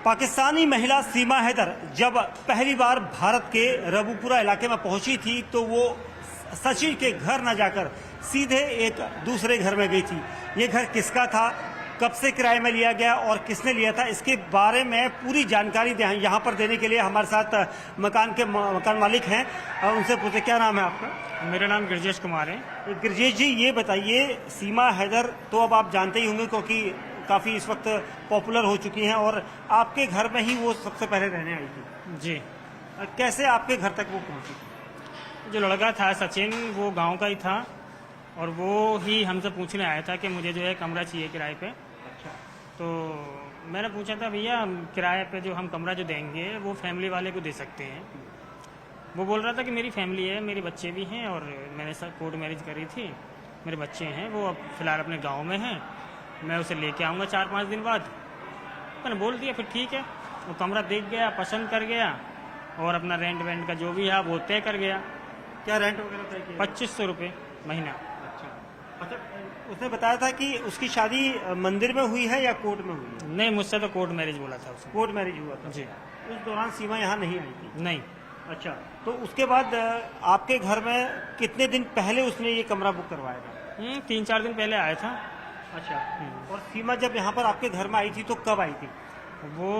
पाकिस्तानी महिला सीमा हैदर जब पहली बार भारत के रबूपुरा इलाके में पहुंची थी तो वो सचिन के घर न जाकर सीधे एक दूसरे घर में गई थी। ये घर किसका था, कब से किराए में लिया गया और किसने लिया था, इसके बारे में पूरी जानकारी यहाँ पर देने के लिए हमारे साथ मकान मालिक हैं और उनसे पूछे क्या नाम है आपका? मेरा नाम गिरजेश कुमार है। गिरजेश जी, ये बताइए, सीमा हैदर तो अब आप जानते ही होंगे क्योंकि काफ़ी इस वक्त पॉपुलर हो चुकी हैं और आपके घर में ही वो सबसे पहले रहने आई थी। जी। कैसे आपके घर तक वो पहुंची? जो लड़का था सचिन, वो गांव का ही था और वो ही हमसे पूछने आया था कि मुझे जो है कमरा चाहिए किराए पे। अच्छा। तो मैंने पूछा था भैया किराए पे जो हम कमरा जो देंगे वो फैमिली वाले को दे सकते हैं। वो बोल रहा था कि मेरी फैमिली है, मेरे बच्चे भी हैं और मैंने कोर्ट मैरिज करी थी, मेरे बच्चे हैं, वो अब फिलहाल अपने गाँव में हैं, मैं उसे लेके आऊँगा 4-5 दिन बाद। मैंने बोल दिया फिर ठीक है। वो कमरा देख गया, पसंद कर गया और अपना रेंट का जो भी है वो तय कर गया। क्या रेंट वगैरह तय किया? 2500 रुपये महीना। अच्छा, उसने बताया था कि उसकी शादी मंदिर में हुई है या कोर्ट में हुई है? नहीं, मुझसे तो कोर्ट मैरिज बोला था उसने। कोर्ट मैरिज हुआ था जी। उस दौरान सीमा यहाँ नहीं आई थी? नहीं। अच्छा, तो उसके बाद आपके घर में कितने दिन पहले उसने ये कमरा बुक करवाया था? 3-4 दिन पहले आया था। अच्छा। और सीमा जब यहाँ पर आपके घर में आई थी तो कब आई थी? वो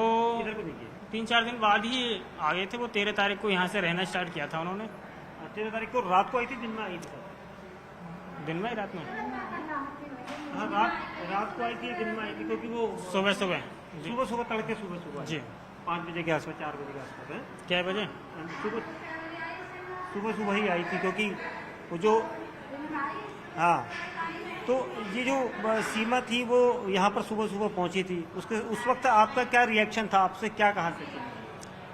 इधर को देखिए। 3-4 दिन बाद ही आ गए थे। वो 13 तारीख को यहाँ से रहना स्टार्ट किया था उन्होंने। 13 तारीख को रात को आई थी, दिन में आई थी? दिन में ही, रात में? हाँ, रात को आई थी, दिन में आई थी, क्योंकि वो सुबह तड़के सुबह जी 5 बजे के आसपास, 4 बजे के आसपास है। क्या बजे? सुबह ही आई थी, क्योंकि वो जो, हाँ, तो ये जो सीमा थी वो यहाँ पर सुबह पहुंची थी। उस वक्त आपका क्या रिएक्शन था? आपसे क्या कहा सचिन?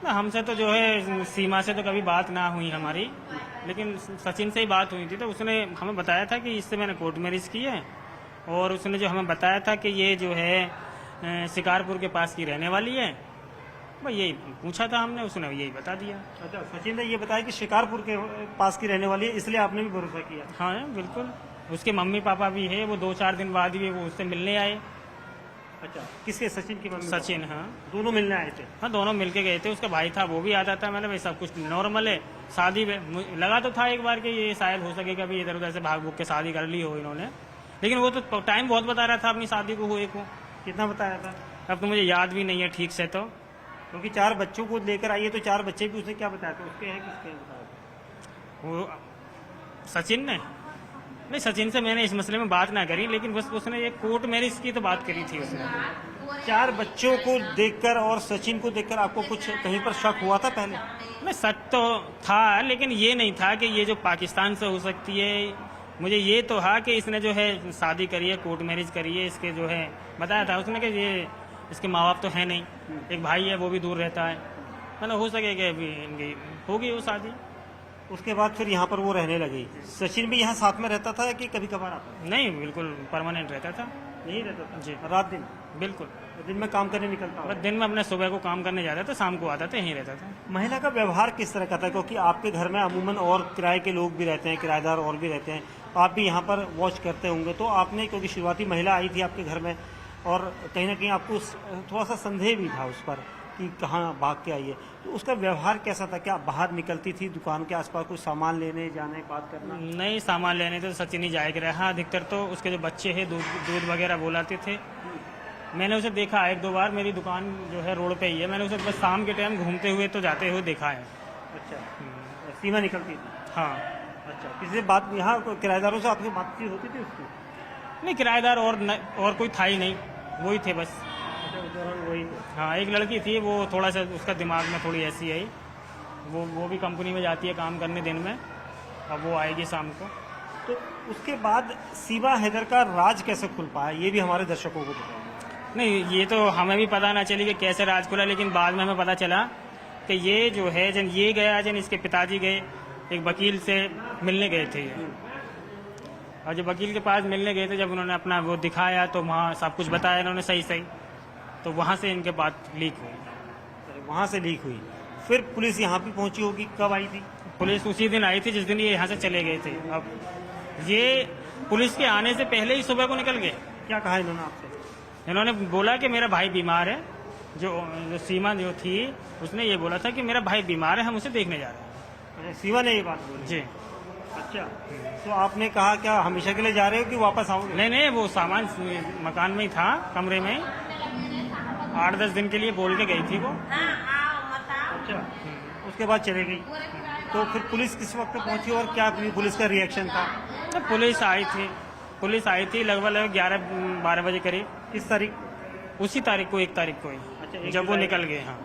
ना, हमसे तो जो है सीमा से तो कभी बात ना हुई हमारी, लेकिन सचिन से ही बात हुई थी। तो उसने हमें बताया था कि इससे मैंने कोर्ट मैरिज की है और उसने जो हमें बताया था कि ये जो है शिकारपुर के पास की रहने वाली है। भाई यही पूछा था हमने, उसने यही बता दिया। अच्छा, सचिन ने ये बताया कि शिकारपुर के पास की रहने वाली है, इसलिए आपने भी भरोसा किया? हाँ बिल्कुल। उसके मम्मी पापा भी है, वो 2-4 दिन बाद ही वो उससे मिलने आए। अच्छा, किसके? सचिन की मम्मी? सचिन, हाँ। दोनों मिलने आए थे? हाँ, दोनों मिलके गए थे। उसका भाई था, वो भी आता था। मैंने भाई सब कुछ नॉर्मल है, शादी में लगा तो था एक बार कि ये शायद हो सके कभी इधर उधर से भाग भूग के शादी कर ली हो इन्होंने, लेकिन वो तो टाइम बहुत बता रहा था अपनी शादी को हुए को। कितना बताया था? अब तो मुझे याद भी नहीं है ठीक से, तो क्योंकि 4 बच्चों को लेकर आई है तो 4 बच्चे भी उसने क्या बताया था? उसके हैं, किसके हैं बताया था? वो सचिन ने नहीं, सचिन से मैंने इस मसले में बात ना करी, लेकिन बस उसने ये कोर्ट मैरिज की तो बात करी थी उसने। 4 बच्चों को देखकर और सचिन को देखकर आपको कुछ कहीं पर शक हुआ था पहले? नहीं, शक तो था, लेकिन ये नहीं था कि ये जो पाकिस्तान से हो सकती है। मुझे ये तो था कि इसने जो है शादी करी है, कोर्ट मैरिज करी है, इसके जो है बताया था उसने कि ये इसके माँ बाप तो है नहीं, एक भाई है वो भी दूर रहता है। मैंने हो सके कि अभी इनकी होगी वो शादी। उसके बाद फिर यहाँ पर वो रहने लगी। सचिन भी यहाँ साथ में रहता था कि कभी कभार आता? नहीं, बिल्कुल परमानेंट रहता था। नहीं रहता था जी। रात दिन? बिल्कुल। दिन में काम करने निकलता? बस दिन में अपने सुबह को काम करने जाता था, शाम को आता था, यहीं रहता था। महिला का व्यवहार किस तरह का था? क्योंकि आपके घर में अमूमन और किराए के लोग भी रहते हैं, किराएदार और भी रहते हैं, आप भी यहाँ पर वॉच करते होंगे, तो आपने, क्योंकि शुरुआती महिला आई थी आपके घर में और कहीं ना कहीं आपको थोड़ा सा संदेह भी था उस पर कि कहाँ भाग के आई है, तो उसका व्यवहार कैसा था? क्या बाहर निकलती थी दुकान के आसपास कुछ सामान लेने जाने, बात करना? नहीं, सामान लेने तो सचिन ही जाया कर रहा। अधिकतर तो उसके जो बच्चे हैं दूध वगैरह बोलाते थे। मैंने उसे देखा 1-2 बार, मेरी दुकान जो है रोड पे ही है, मैंने उसे बस शाम के टाइम घूमते हुए तो जाते हुए देखा है। अच्छा, सीमा निकलती थी? हाँ। अच्छा, किसी से बात, यहाँ किराएदारों से आपकी बातचीत होती थी उसकी? नहीं, किराएदार और कोई था ही नहीं, वही थे बस। अच्छा, उस दौरान वही थे? हाँ, एक लड़की थी, वो थोड़ा सा उसका दिमाग में थोड़ी ऐसी है, वो भी कंपनी में जाती है काम करने दिन में, अब वो आएगी शाम को। तो उसके बाद सीमा हैदर का राज कैसे खुल पाया, ये भी हमारे दर्शकों को बताइए। नहीं, ये तो हमें भी पता ना चली कि कैसे राज खुला, लेकिन बाद में हमें पता चला कि ये जो है जब ये गया, जब इसके पिताजी गए एक वकील से मिलने गए थे ये, और जब वकील के पास मिलने गए थे, जब उन्होंने अपना वो दिखाया तो वहाँ सब कुछ बताया इन्होंने सही, तो वहाँ से इनके बात लीक हुई। वहाँ से लीक हुई, फिर पुलिस यहाँ भी पहुँची होगी? कब आई थी पुलिस? उसी दिन आई थी जिस दिन ये यहाँ से चले गए थे। अब ये पुलिस के आने से पहले ही सुबह को निकल गए। क्या कहा इन्होंने आपसे? इन्होंने बोला कि मेरा भाई बीमार है जो जो सीमा जो थी उसने ये बोला था कि मेरा भाई बीमार है, हम उसे देखने जा रहे हैं। अच्छा, सीमा ने ये बात बोली? जी। अच्छा, तो आपने कहा क्या हमेशा के लिए जा रहे हो कि वापस आओगे? नहीं नहीं, वो सामान मकान में ही था, कमरे में 8-10 दिन के लिए बोल के गई थी वो। अच्छा, उसके बाद चले गई। तो फिर पुलिस किस वक्त पहुंची और क्या पुलिस का रिएक्शन था? तो पुलिस आई थी लगभग 11-12 बजे करीब। किस तारीख? उसी तारीख को, 1 तारीख को ही, अच्छा, 1 जब वो जुलाई। निकल गए। हाँ।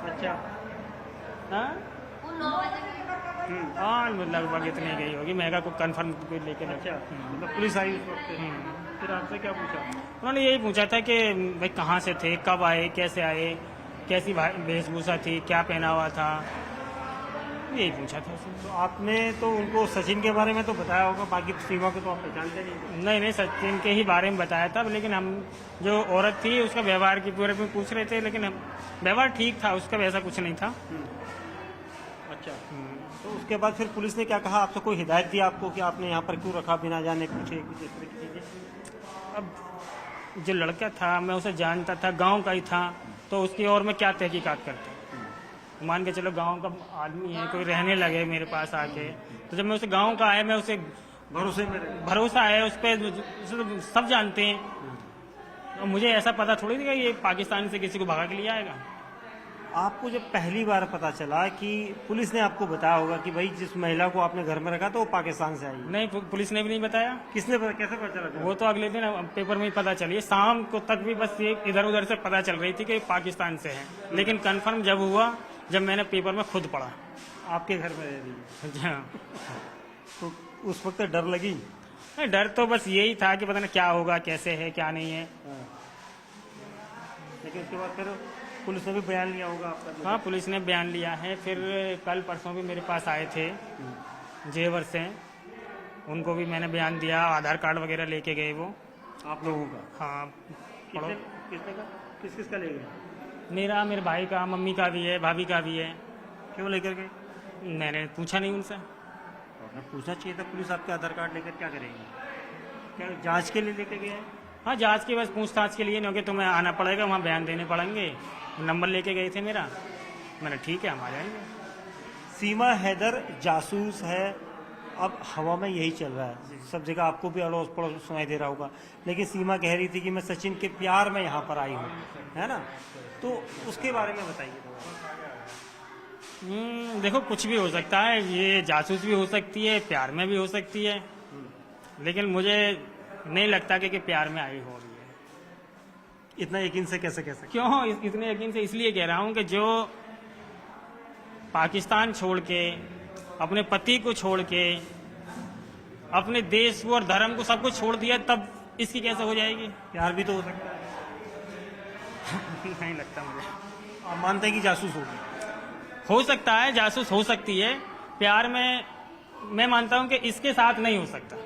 अच्छा। हाँ? हाँ, लगभग इतनी गई होगी, महंगा को कंफर्म लेके। अच्छा, मतलब पुलिस आई उस वक्त? फिर आपसे क्या पूछा? उन्होंने यही पूछा था कि भाई कहाँ से थे, कब आए, कैसे आए, कैसी वेशभूषा थी, क्या पहना हुआ था, यही पूछा था उसने। तो आपने तो उनको सचिन के बारे में तो बताया होगा, बाकी सीमा को तो आप पहचानते नहीं? नहीं नहीं, सचिन के ही बारे में बताया था, लेकिन हम जो औरत थी उसका व्यवहार की पूरे में पूछ रहे थे, लेकिन व्यवहार ठीक था उसका, वैसा कुछ नहीं था। अच्छा, तो उसके बाद फिर पुलिस ने क्या कहा? आपसे कोई हिदायत दी आपको कि आपने यहाँ पर क्यों रखा बिना जाने पूछे, कुछ इस तरह की चीजें? अब जो लड़का था मैं उसे जानता था, गांव का ही था, तो उसकी और मैं क्या तहकीकात करता। मान के चलो गांव का आदमी है, कोई रहने लगे मेरे पास आके, तो जब मैं उसे गांव का आया, मैं उसे भरोसा है उस पर, उसे सब जानते हैं, तो मुझे ऐसा पता थोड़ी नहीं कि ये पाकिस्तान से किसी को भगा के लिए आएगा। आपको जब पहली बार पता चला कि पुलिस ने आपको बताया होगा कि भाई जिस महिला को आपने घर में रखा तो वो पाकिस्तान से आई है? नहीं, पुलिस ने भी नहीं बताया। किसने कैसे पता चला? वो तो अगले दिन पेपर में ही पता चली, शाम को तक भी बस ये इधर उधर से पता चल रही थी कि पाकिस्तान से है, लेकिन कंफर्म जब हुआ, जब मैंने पेपर में खुद पढ़ा। आपके घर में रह रही है? हाँ। तो उस वक्त डर लगी? डर तो बस यही था कि पता नहीं क्या होगा, कैसे है, क्या नहीं है। लेकिन उसके बाद फिर पुलिस ने भी बयान लिया होगा आपका? हाँ, पुलिस ने बयान लिया है। फिर कल परसों भी मेरे पास आए थे जेवर से, उनको भी मैंने बयान दिया, आधार कार्ड वगैरह लेके गए वो। आप लोगों का? हाँ। किसने का? किस किस का ले गए? मेरा, मेरे भाई का, मम्मी का भी है, भाभी का भी है। क्यों लेकर गए? मैंने पूछा नहीं उनसे। आपने पूछना चाहिए था। पुलिस आपके आधार कार्ड लेकर क्या करेगी? क्या जांच के लिए लेके गए हैं? हाँ, जांच की बस पूछताछ के लिए, नहीं कि तुम्हें आना पड़ेगा, वहाँ बयान देने पड़ेंगे। नंबर लेके गए थे मेरा, मैंने ठीक है हम आ जाएंगे। सीमा हैदर जासूस है, अब हवा में यही चल रहा है, सब जगह आपको भी अड़ोस पड़ोस सुनाई दे रहा होगा, लेकिन सीमा कह रही थी कि मैं सचिन के प्यार में यहाँ पर आई हूँ, है ना? तो उसके बारे में बताइए थोड़ा। देखो, कुछ भी हो सकता है, ये जासूस भी हो सकती है, प्यार में भी हो सकती है, लेकिन मुझे नहीं लगता कि प्यार में आई हो रही है। इतना यकीन से कैसे कह सकते? क्यों इतने यकीन से? इसलिए कह रहा हूँ कि जो पाकिस्तान छोड़ के, अपने पति को छोड़ के, अपने देश को और धर्म को सब कुछ छोड़ दिया, तब इसकी कैसे हो जाएगी? प्यार भी तो हो सकता है। नहीं लगता मुझे। आप मानते हैं कि जासूस होगी? हो सकता है, जासूस हो सकती है। प्यार में मैं मानता हूं कि इसके साथ नहीं हो सकता।